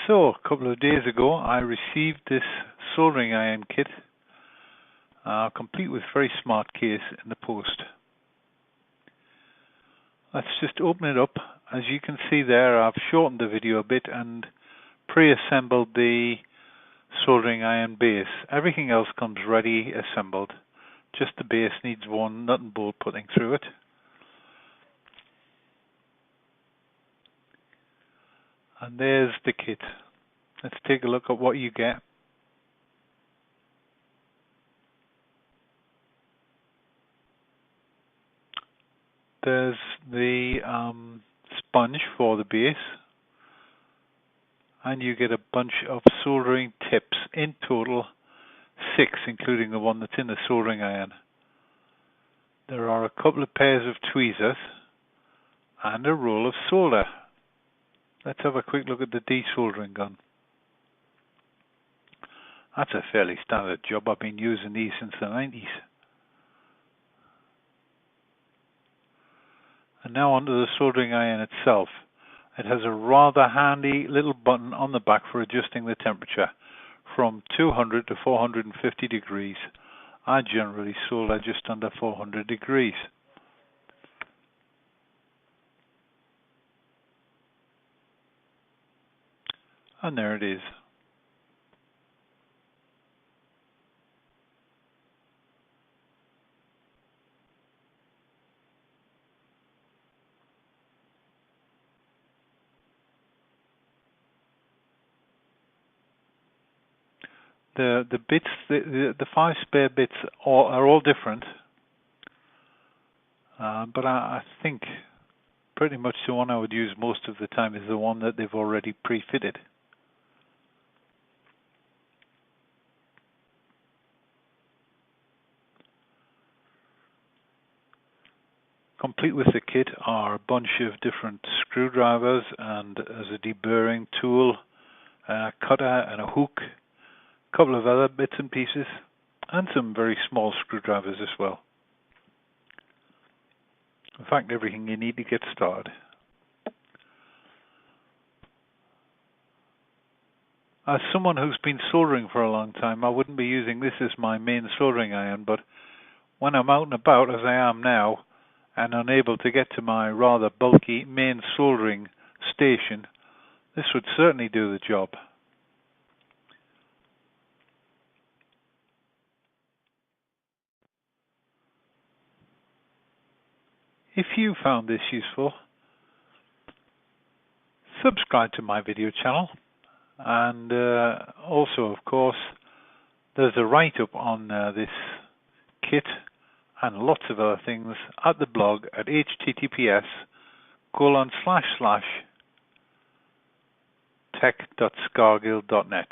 So, a couple of days ago I received this soldering iron kit, complete with very smart case, in the post. Let's just open it up. As you can see there, I've shortened the video a bit and pre-assembled the soldering iron base. Everything else comes ready assembled. Just the base needs one nut and bolt putting through it. And there's the kit. Let's take a look at what you get. There's the sponge for the base, and you get a bunch of soldering tips, in total 6, including the one that's in the soldering iron. There are a couple of pairs of tweezers and a roll of solder. Let's have a quick look at the desoldering gun. That's a fairly standard job. I've been using these since the 90s. And now onto the soldering iron itself. It has a rather handy little button on the back for adjusting the temperature from 200 to 450 degrees. I generally solder just under 400 degrees. And there it is. The bits, the 5 spare bits are all different, but I think pretty much the one I would use most of the time is the one that they've already pre-fitted. Complete with the kit are a bunch of different screwdrivers, and as a deburring tool, a cutter and a hook, a couple of other bits and pieces, and some very small screwdrivers as well. In fact, everything you need to get started. As someone who's been soldering for a long time, I wouldn't be using this as my main soldering iron, but when I'm out and about, as I am now, and unable to get to my rather bulky main soldering station, this would certainly do the job. If you found this useful, subscribe to my video channel, and also, of course, there's a write-up on this kit and lots of other things at the blog at https://tech.scargill.net.